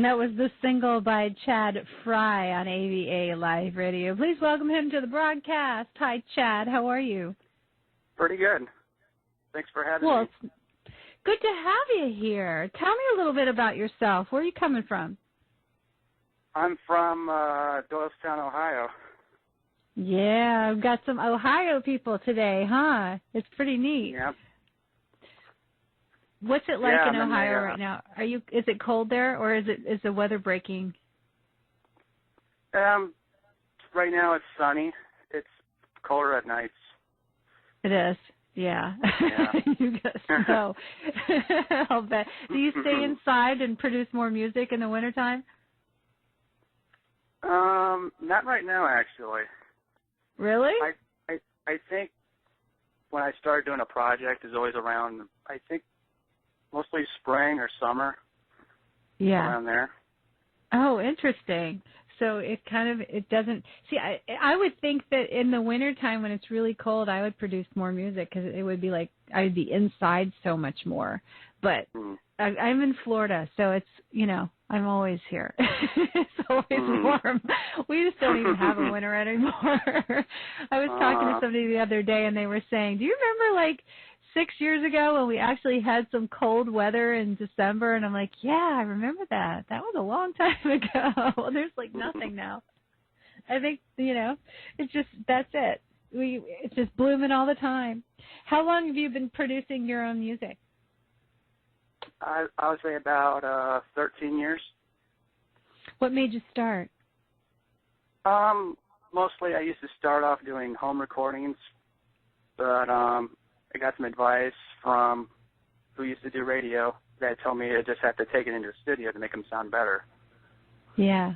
That was the single by Chad Frey on A.V.A. Live Radio. Please welcome him to the broadcast. Hi, Chad. How are you? Pretty good. Thanks for having me. Well, it's good to have you here. Tell me a little bit about yourself. Where are you coming from? I'm from Doylestown, Ohio. Yeah, I've got some Ohio people today, huh? It's pretty neat. Yeah. What's it like in Ohio the, right now? Is it cold there, or is the weather breaking? Right now it's sunny. It's colder at nights. It is. Yeah. Yeah. You get snow. I'll bet. Do you stay inside and produce more music in the wintertime? Not right now, actually. Really? I think when I started doing a project is always around, I think, mostly spring or summer. Yeah. Around there. Oh, interesting. So it doesn't, see, I would think that in the wintertime when it's really cold, I would produce more music because it would be like I'd be inside so much more. But I'm in Florida, so it's, I'm always here. It's always warm. We just don't even have a winter anymore. I was talking to somebody the other day, and they were saying, do you remember like 6 years ago when we actually had some cold weather in December? And I'm like, yeah, I remember that. That was a long time ago. Well, there's like nothing now. I think, it's just, that's it. It's just blooming all the time. How long have you been producing your own music? I would say about 13 years. What made you start? Mostly I used to start off doing home recordings, but I got some advice from who used to do radio that told me I just have to take it into the studio to make them sound better. Yeah.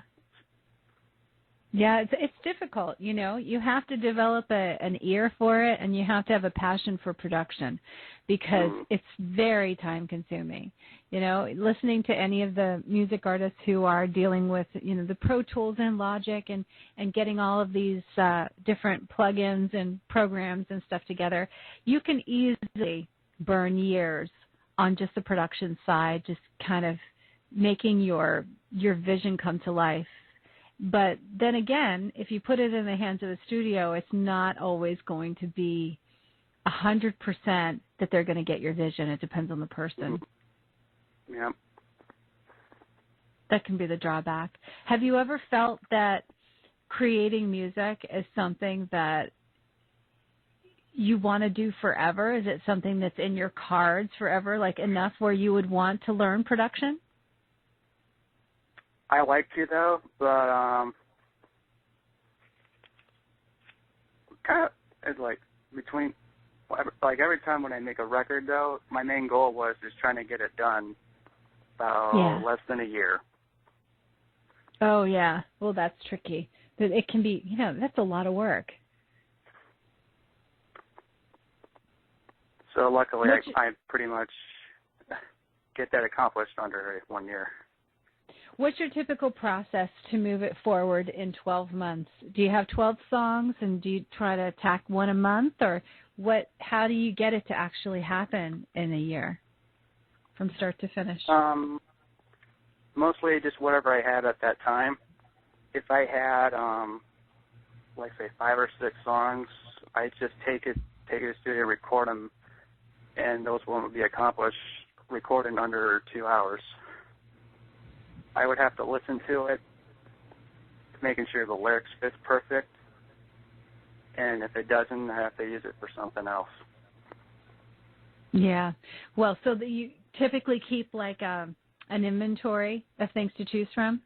Yeah, it's difficult, You have to develop an ear for it, and you have to have a passion for production because it's very time-consuming. Listening to any of the music artists who are dealing with, the Pro Tools and Logic and getting all of these different plugins and programs and stuff together, you can easily burn years on just the production side, just kind of making your vision come to life. But then again, if you put it in the hands of a studio, it's not always going to be 100% that they're going to get your vision. It depends on the person. Yeah. That can be the drawback. Have you ever felt that creating music is something that you want to do forever? Is it something that's in your cards forever, like enough where you would want to learn production? I like to, though, but kind of it's like between, like every time when I make a record, though, my main goal was just trying to get it done about less than a year. Oh, yeah. Well, that's tricky. It can be, that's a lot of work. So luckily, I pretty much get that accomplished under 1 year. What's your typical process to move it forward in 12 months? Do you have 12 songs, and do you try to attack one a month, or how do you get it to actually happen in a year from start to finish? Mostly just whatever I had at that time. If I had, like say 5 or 6 songs, I just take it to the studio, record them, and those won't be accomplished recording under 2 hours. I would have to listen to it, making sure the lyrics fit perfect, and if it doesn't, I have to use it for something else. Yeah. Well, so that you typically keep like an inventory of things to choose from?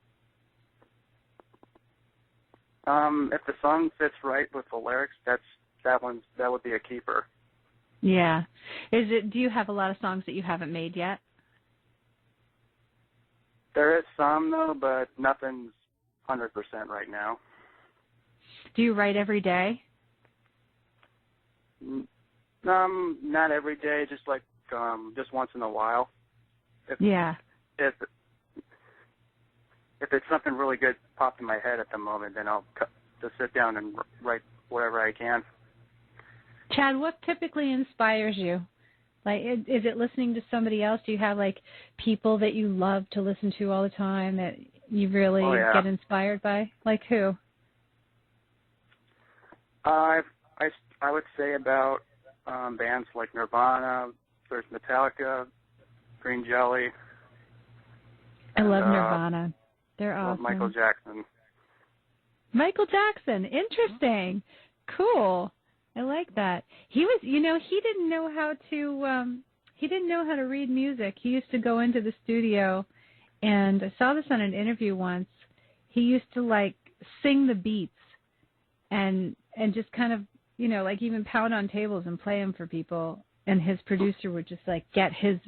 If the song fits right with the lyrics, that would be a keeper. Yeah. Do you have a lot of songs that you haven't made yet? There is some, though, but nothing's 100% right now. Do you write every day? Not every day, just once in a while. If it's something really good popped in my head at the moment, then I'll just sit down and write whatever I can. Chad, what typically inspires you Like, is it listening to somebody else? Do you have, like, people that you love to listen to all the time that you really get inspired by? Like who? I would say about bands like Nirvana, there's Metallica, Green Jelly. I love Nirvana. They're awesome. Michael Jackson. Michael Jackson. Interesting. Cool. I like that. He was, he didn't know how to read music. He used to go into the studio, and I saw this on an interview once. He used to like sing the beats and just kind of, like even pound on tables and play them for people. And his producer would just like get his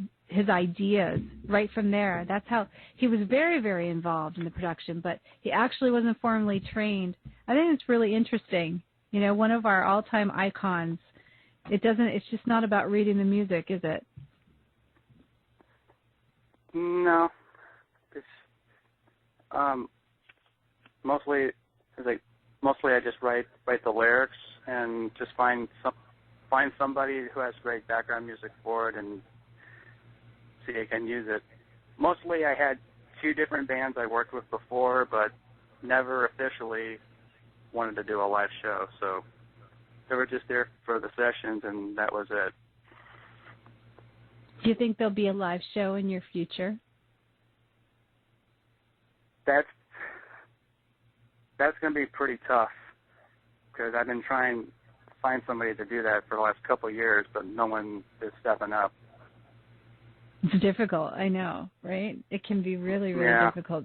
ideas right from there. That's how he was very, very involved in the production, but he actually wasn't formally trained. I think it's really interesting. One of our all-time icons. It's just not about reading the music, is it? No. It's mostly I just write the lyrics and just find somebody who has great background music for it and see if I can use it. Mostly I had 2 different bands I worked with before, but never officially wanted to do a live show. So they were just there for the sessions, and that was it. Do you think there'll be a live show in your future? That's going to be pretty tough because I've been trying to find somebody to do that for the last couple of years, but no one is stepping up. It's difficult, I know, right? It can be really, really difficult.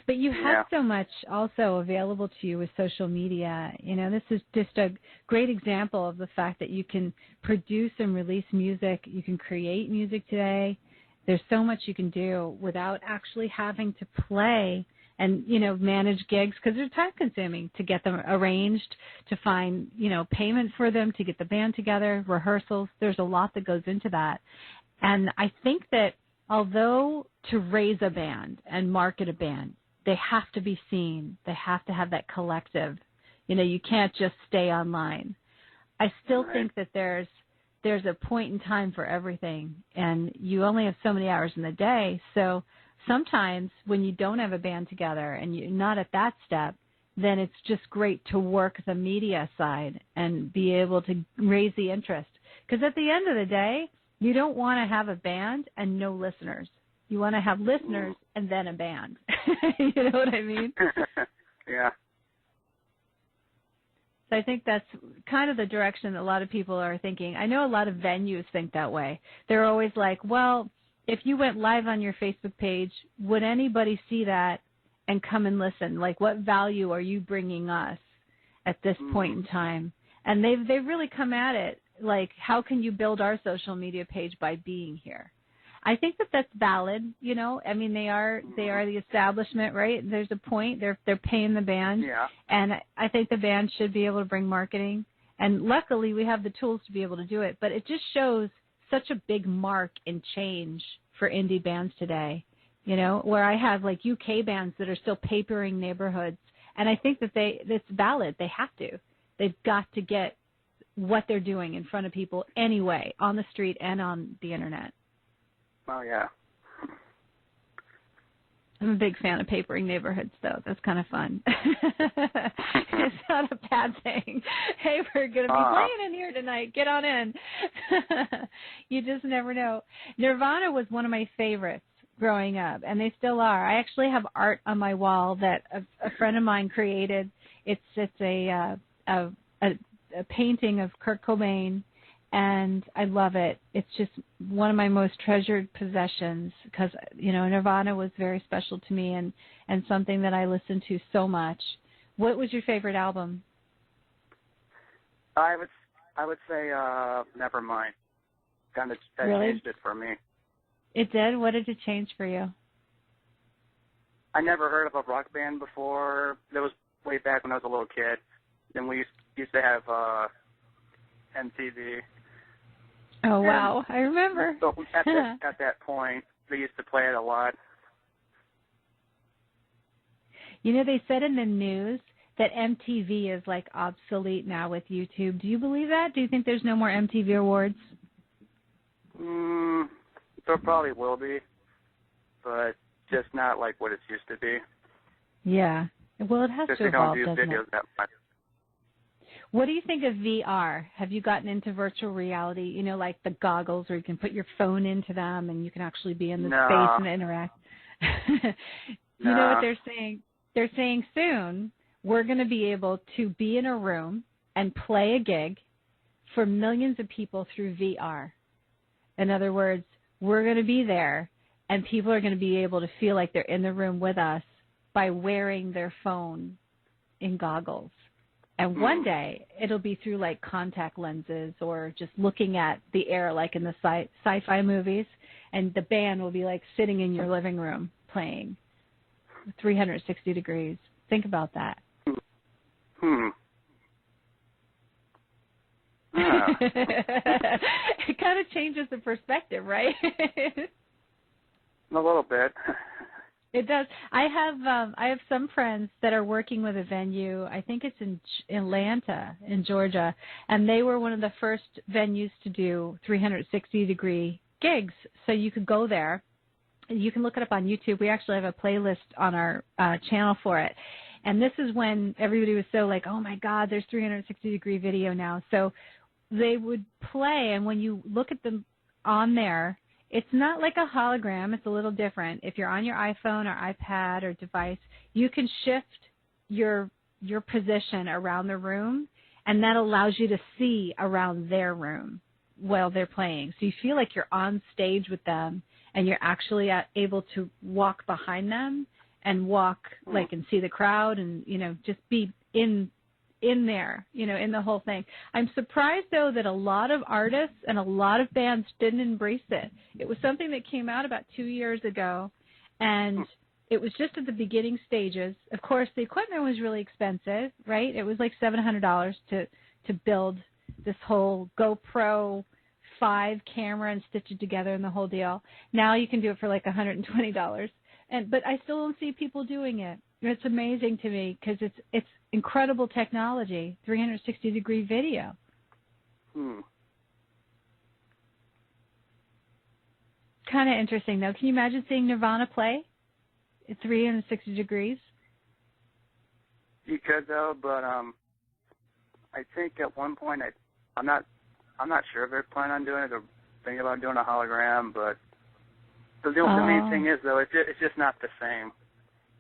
But you have so much also available to you with social media. This is just a great example of the fact that you can produce and release music. You can create music today. There's so much you can do without actually having to play and, manage gigs because they're time consuming to get them arranged, to find, payment for them, to get the band together, rehearsals. There's a lot that goes into that. And I think that although to raise a band and market a band, they have to be seen. They have to have that collective. You can't just stay online. I still think that there's a point in time for everything, and you only have so many hours in the day. So sometimes when you don't have a band together and you're not at that step, then it's just great to work the media side and be able to raise the interest. Because at the end of the day, you don't want to have a band and no listeners. You want to have listeners and then a band. You know what I mean? Yeah. So I think that's kind of the direction that a lot of people are thinking. I know a lot of venues think that way. They're always like, well, if you went live on your Facebook page, would anybody see that and come and listen? Like, what value are you bringing us at this point in time? And they've really come at it like, how can you build our social media page by being here? I think that that's valid, I mean, they are the establishment, right? There's a point. They're paying the band. Yeah. And I think the band should be able to bring marketing. And luckily we have the tools to be able to do it. But it just shows such a big mark in change for indie bands today, where I have like UK bands that are still papering neighborhoods. And I think that that's valid. They have to. They've got to get what they're doing in front of people anyway, on the street and on the internet. Oh, yeah. I'm a big fan of papering neighborhoods, though. That's kind of fun. It's not a bad thing. Hey, we're going to be playing in here tonight. Get on in. You just never know. Nirvana was one of my favorites growing up, and they still are. I actually have art on my wall that a friend of mine created. It's a painting of Kurt Cobain, and I love it. It's just one of my most treasured possessions because, Nirvana was very special to me and something that I listened to so much. What was your favorite album? I would say Nevermind. That really? Changed it for me. It did? What did it change for you? I never heard of a rock band before. That was way back when I was a little kid. Then we used to have MTV. Oh, wow. I remember. So at that point, they used to play it a lot. They said in the news that MTV is like obsolete now with YouTube. Do you believe that? Do you think there's no more MTV awards? There probably will be, but just not like what it used to be. Yeah. Well, it has Just to we don't evolve, do doesn't videos it? that much. What do you think of VR? Have you gotten into virtual reality? You know, like the goggles where you can put your phone into them and you can actually be in the space No. and interact. You know what No. they're saying? They're saying soon we're going to be able to be in a room and play a gig for millions of people through VR. In other words, we're going to be there and people are going to be able to feel like they're in the room with us by wearing their phone in goggles. And one day it'll be through like contact lenses or just looking at the air like in the sci-fi movies, and the band will be like sitting in your living room playing 360 degrees. Think about that. It kind of changes the perspective, right? A little bit. It does. I have some friends that are working with a venue. I think it's in Atlanta, in Georgia, and they were one of the first venues to do 360-degree gigs. So you could go there. You can look it up on YouTube. We actually have a playlist on our channel for it. And this is when everybody was so like, oh, my God, there's 360-degree video now. So they would play, and when you look at them on there, it's not like a hologram. It's a little different. If you're on your iPhone or iPad or device, you can shift your position around the room, and that allows you to see around their room while they're playing. So you feel like you're on stage with them, and you're actually able to walk behind them and walk like and see the crowd and, you know, just be in there, you know, in the whole thing. I'm surprised, though, that a lot of artists and a lot of bands didn't embrace it. It was something that came out about 2 years ago, and it was just at the beginning stages. Of course, the equipment was really expensive, right? It was like $700 to build this whole GoPro 5 camera and stitch it together and the whole deal. Now you can do it for like $120. But I still don't see people doing it. It's amazing to me because it's incredible technology, 360-degree video. Kind of interesting, though. Can you imagine seeing Nirvana play at 360 degrees? You could, though, but I think at one point I'm not sure if they're planning on doing it or thinking about doing a hologram. But the main thing is, though, it's just not the same.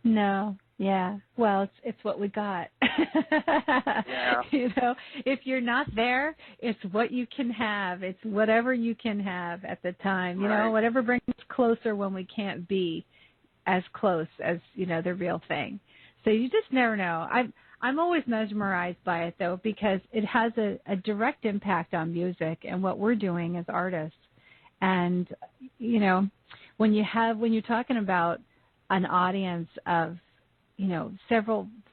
No. Yeah. Well, it's what we got. Yeah. You know, if you're not there, it's what you can have. It's whatever you can have at the time. You know, whatever brings us closer when we can't be as close as, you know, the real thing. So you just never know. I'm always mesmerized by it, though, because it has a direct impact on music and what we're doing as artists. And, you know, when you're talking about an audience of, you know,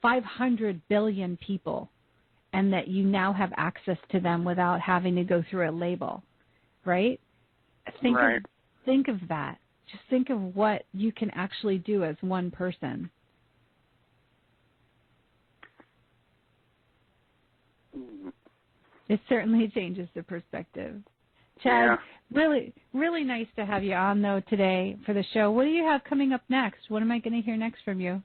500 billion people, and that you now have access to them without having to go through a label, right? Think of that. Just think of what you can actually do as one person. It certainly changes the perspective. Chad, really, really nice to have you on, though, today for the show. What do you have coming up next? What am I going to hear next from you?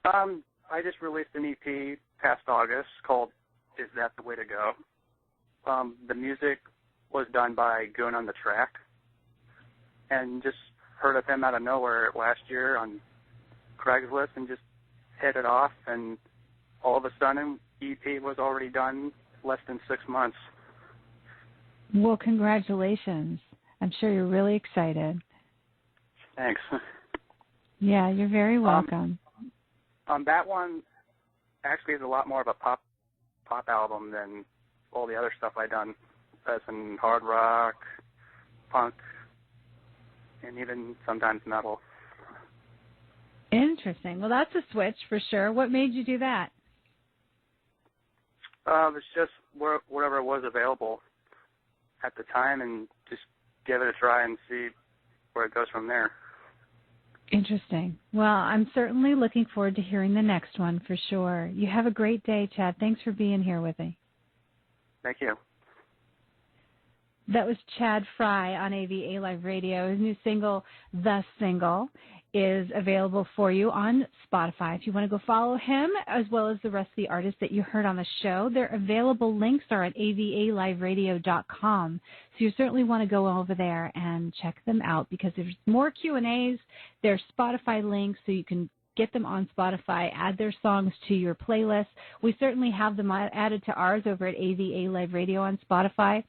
I just released an EP past August called Is That the Way to Go? The music was done by Goon on the Track, and just heard of him out of nowhere last year on Craigslist and just hit it off, and all of a sudden, EP was already done less than 6 months. Well, congratulations. I'm sure you're really excited. Thanks. Yeah, you're very welcome. That one actually is a lot more of a pop album than all the other stuff I've done, as in hard rock, punk, and even sometimes metal. Interesting. Well, that's a switch for sure. What made you do that? It was just whatever was available at the time, and just give it a try and see where it goes from there. Interesting. Well, I'm certainly looking forward to hearing the next one for sure. You have a great day, Chad. Thanks for being here with me. Thank you. That was Chad Frey on A.V.A. Live Radio. His new single, The Single, is available for you on Spotify. If you want to go follow him, as well as the rest of the artists that you heard on the show, their available links are at avaliveradio.com. So you certainly want to go over there and check them out because there's more Q&As. There's Spotify links so you can get them on Spotify, add their songs to your playlist. We certainly have them added to ours over at A.V.A. Live Radio on Spotify.